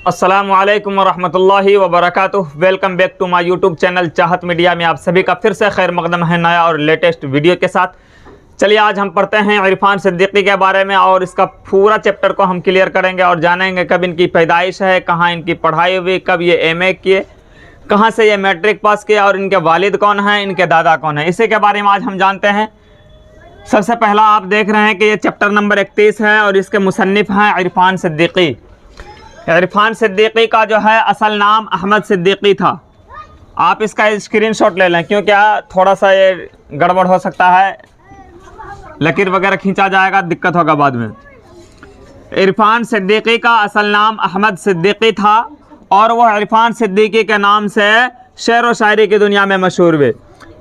अस्सलामु अलैकुम वरहमतुल्लाहि वबरकातुह। Welcome back to my YouTube channel Chahat media में आप सभी का फिर से खैर मकदम है नया और लेटेस्ट वीडियो के साथ। चलिए आज हम पढ़ते हैं इरफान सिद्दीकी के बारे में और इसका पूरा चैप्टर को हम क्लियर करेंगे और जानेंगे कब इनकी पैदाइश है, कहाँ इनकी पढ़ाई हुई, कब ये एमए किए, कहाँ से ये मैट्रिक पास किया और इनके वालिद कौन हैं, इनके दादा कौन हैं, इसी के बारे में आज हम जानते हैं। सबसे पहला आप देख रहे हैं कि ये चैप्टर नंबर 31 है और इसके मुसन्निफ़ हैं इरफान सिद्दीकी। इरफान सिद्दीकी का जो है असल नाम अहमद सिद्दीकी था। आप इसका स्क्रीनशॉट ले लें क्योंकि थोड़ा सा ये गड़बड़ हो सकता है, लकीर वगैरह खींचा जाएगा, दिक्कत होगा बाद में। इरफान सिद्दीकी का असल नाम अहमद सिद्दीकी था और वह इरफान सिद्दीकी के नाम से शेर व शायरी की दुनिया में मशहूर हुए।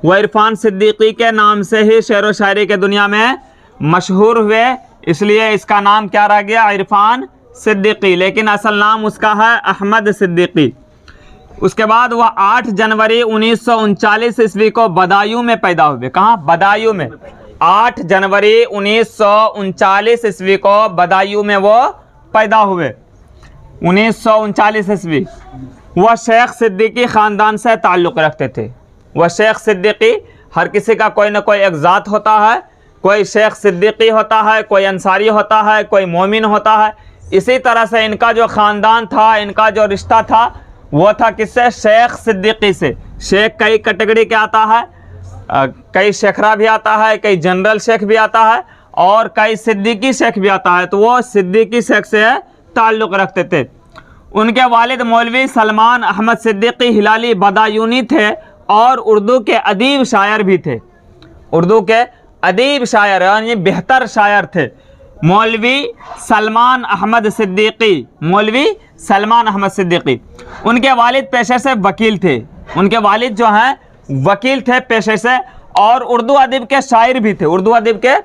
वह इरफान सिद्दीकी के नाम से ही शेर व शायरी की दुनिया में मशहूर हुए, इसलिए इसका नाम क्या रह गया, इरफान सिद्दीकी, लेकिन असल नाम उसका है अहमद सिद्दीकी। उसके बाद वह 8 जनवरी 1939 ईस्वी को बदायूं में पैदा हुए। कहाँ? बदायूं में। 8 जनवरी 1939 ईस्वी को बदायूं में वो पैदा हुए। 1939 ईस्वी। वह शेख सिद्दीकी ख़ानदान से ताल्लुक़ रखते थे। वह शेख सिद्दीकी, हर किसी का कोई ना कोई एक ज़ात होता है, कोई शेख सिद्दीकी होता है, कोई अंसारी होता है, कोई मोमिन होता है। इसी तरह से इनका जो ख़ानदान था, इनका जो रिश्ता था वो था किससे? शेख सिद्दीकी से। शेख कई कैटेगरी के आता है, कई शेखरा भी आता है, कई जनरल शेख भी आता है और कई सिद्दीकी शेख भी आता है। तो वो सिद्दीकी शेख से ताल्लुक़ रखते थे। उनके वालिद मौलवी सलमान अहमद सिद्दीकी हिलाली बदायूनी थे और उर्दू के अदीब शायर भी थे। उर्दू के अदीब शायर यानी बेहतर शायर थे। मौलवी सलमान अहमद सिद्दीकी, मौलवी सलमान अहमद सिद्दीकी। उनके वालिद पेशे से वकील थे। उनके वालिद जो हैं वकील थे पेशे से और उर्दू अदब के शायर भी थे। उर्दू अदब के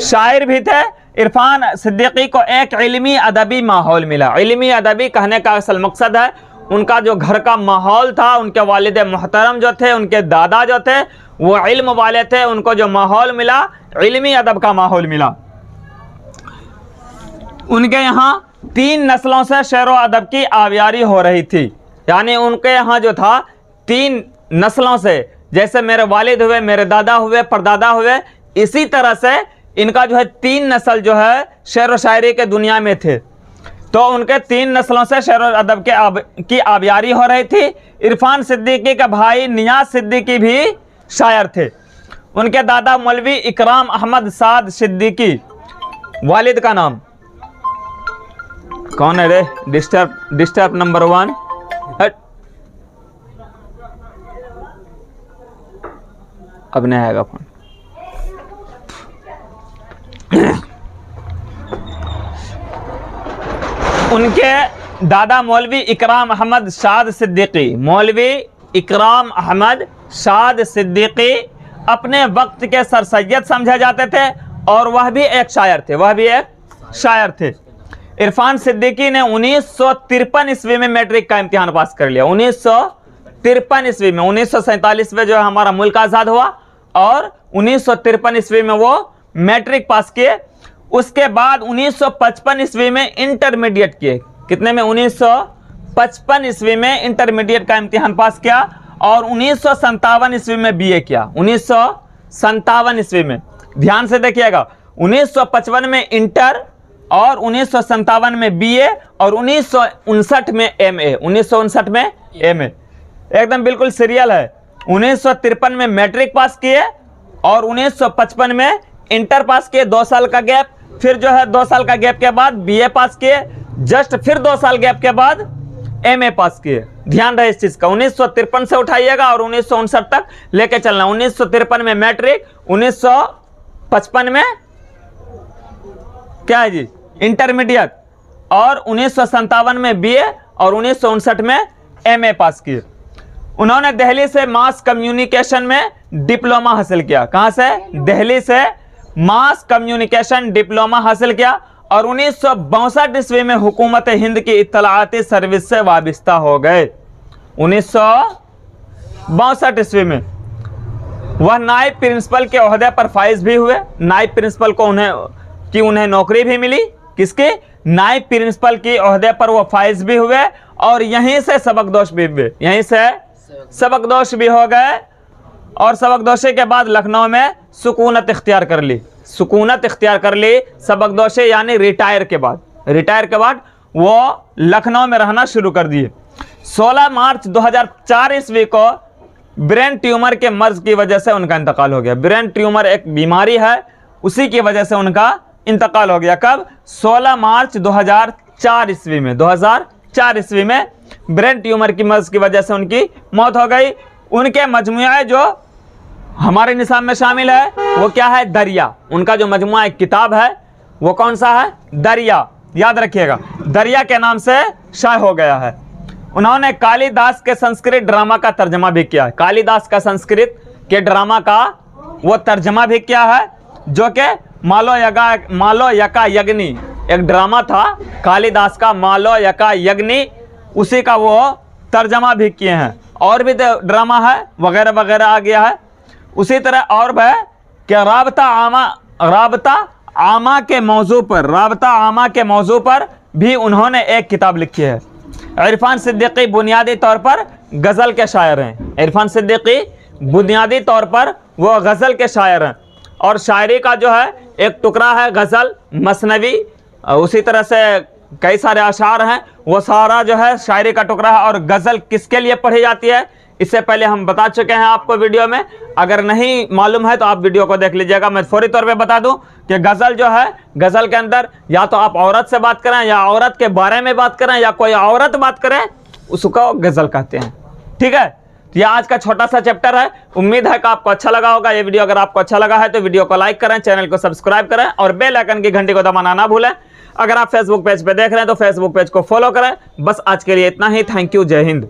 शायर भी थे। इरफान सिद्दीकी को एक इल्मी अदबी माहौल मिला। इल्मी अदबी कहने का असल मकसद है उनका जो घर का माहौल था, उनके वालिद मोहतरम जो थे, उनके दादा जो थे वो इल्म वाले थे, उनको जो माहौल मिला इल्मी अदब का माहौल मिला। उनके यहाँ 3 नस्लों से शेर व अदब की आवियारी हो रही थी। यानी उनके यहाँ जो था 3 नस्लों से, जैसे मेरे वालिद हुए, मेरे दादा हुए, परदादा हुए, इसी तरह से इनका जो है 3 नस्ल जो है शेर व शायरी के दुनिया में थे। तो उनके 3 नस्लों से शेर व अदब की आवियारी हो रही थी। इरफान सिद्दीकी का भाई नियाज सिद्दीकी भी शायर थे। उनके दादा मौलवी इकराम अहमद साद सिद्दीकी। वालिद का नाम कौन है रे? Disturb number 1। अब नहीं आएगा फोन। उनके दादा मौलवी इकराम अहमद साद सिद्दीकी। मौलवी इकराम अहमद साद सिद्दीकी अपने वक्त के सर सैयद समझे जाते थे और वह भी एक शायर थे। वह भी एक शायर थे। इरफान सिद्दीकी ने 1953 ईस्वी में मैट्रिक का इम्तिहान पास कर लिया। 1953 ईस्वी में। 1947 में जो है हमारा मुल्क आज़ाद हुआ और 1953 ईस्वी में वो मैट्रिक पास किए। उसके बाद 1955 ईस्वी में इंटरमीडिएट किए। कितने में? 1955 ईस्वी में इंटरमीडिएट का इम्तिहान पास किया और 1957 ईस्वी में बीए किया। 1957 ईस्वी में, ध्यान से देखिएगा, 1955 में इंटर और 1957 में बीए और 1959 में एमए। 1959 में एमए, एकदम बिल्कुल सीरियल है। 1953 में मैट्रिक पास किए और 1955 में इंटर पास किए, 2 साल का गैप। फिर जो है 2 साल का गैप के बाद बीए पास किए, जस्ट फिर 2 साल गैप के बाद एमए पास किए। ध्यान रहे इस चीज का। 1953 से उठाइएगा और 1959 तक लेके चलना। 1953 में मैट्रिक, 1955 में क्या है जी, इंटरमीडिएट, और 1957 में बीए और 1959 में एमए पास किए। उन्होंने दिल्ली से मास कम्युनिकेशन में डिप्लोमा हासिल किया। कहां से? दिल्ली से मास कम्युनिकेशन डिप्लोमा हासिल किया और 1962 ईस्वी में हुकूमत हिंद की इत्तलाआती सर्विस से वाबस्ता हो गए। 1962 ईस्वी में वह नायब प्रिंसिपल के ओहदे पर फाइज भी हुए। नायब प्रिंसिपल को उन्हें नौकरी भी मिली। किसके? नायब प्रिंसिपल की ओहदे पर वो फाइज भी हुए और यहीं से सबकदोश भी हुए, यहीं से सबकदोश भी हो गए। और सबकदोशी के बाद लखनऊ में सुकूनत इख्तियार कर ली, सुकूनत इख्तियार कर ली सबकदोशी यानी रिटायर के बाद। रिटायर के बाद वो लखनऊ में रहना शुरू कर दिए। 16 मार्च 2004 ईस्वी को ब्रेन ट्यूमर के मर्ज की वजह से उनका इंतकाल हो गया। ब्रेन ट्यूमर एक बीमारी है, उसी की वजह से उनका इंतकाल हो गया। कब? 16 मार्च 2004 ईस्वी में। 2004 ईस्वी में ब्रेन ट्यूमर की मर्ज की वजह से उनकी मौत हो गई। उनके मजमुआ जो हमारे निसाब में शामिल है वो क्या है? दरिया। उनका जो मजमुआ एक किताब है वो कौन सा है? दरिया। याद रखिएगा, दरिया के नाम से शाये हो गया है। उन्होंने कालिदास के संस्कृत ड्रामा का तर्जमा भी किया है। कालिदास का संस्कृत के ड्रामा का वो तर्जमा भी किया है, जो कि मालो यका यज्ञनी एक ड्रामा था कालिदास का, मालो यका यज्ञनी, उसी का वो तर्जमा भी किए हैं। और भी ड्रामा है वगैरह वगैरह आ गया है। उसी तरह और है कि राबता आमा के मौजू पर भी उन्होंने एक किताब लिखी है। इरफान सिद्दीकी बुनियादी तौर पर गज़ल के शायर हैं। इरफान सिद्दीकी बुनियादी तौर पर वो गज़ल के शायर हैं और शायरी का जो है एक टुकड़ा है गज़ल, मसनवी, उसी तरह से कई सारे अशार हैं, वो सारा जो है शायरी का टुकड़ा है। और गज़ल किसके लिए पढ़ी जाती है इससे पहले हम बता चुके हैं आपको वीडियो में। अगर नहीं मालूम है तो आप वीडियो को देख लीजिएगा। मैं फौरी तौर पे बता दूं कि गज़ल जो है, गज़ल के अंदर या तो आप औरत से बात करें या औरत के बारे में बात करें या कोई औरत बात करें, उसको गज़ल कहते हैं। ठीक है, तो यह आज का छोटा सा चैप्टर है। उम्मीद है कि आपको अच्छा लगा होगा ये वीडियो। अगर आपको अच्छा लगा है तो वीडियो को लाइक करें, चैनल को सब्सक्राइब करें और बेल आइकन की घंटी को दबाना ना भूलें। अगर आप फेसबुक पेज पे देख रहे हैं तो फेसबुक पेज को फॉलो करें। बस आज के लिए इतना ही। Thank you. जय हिंद।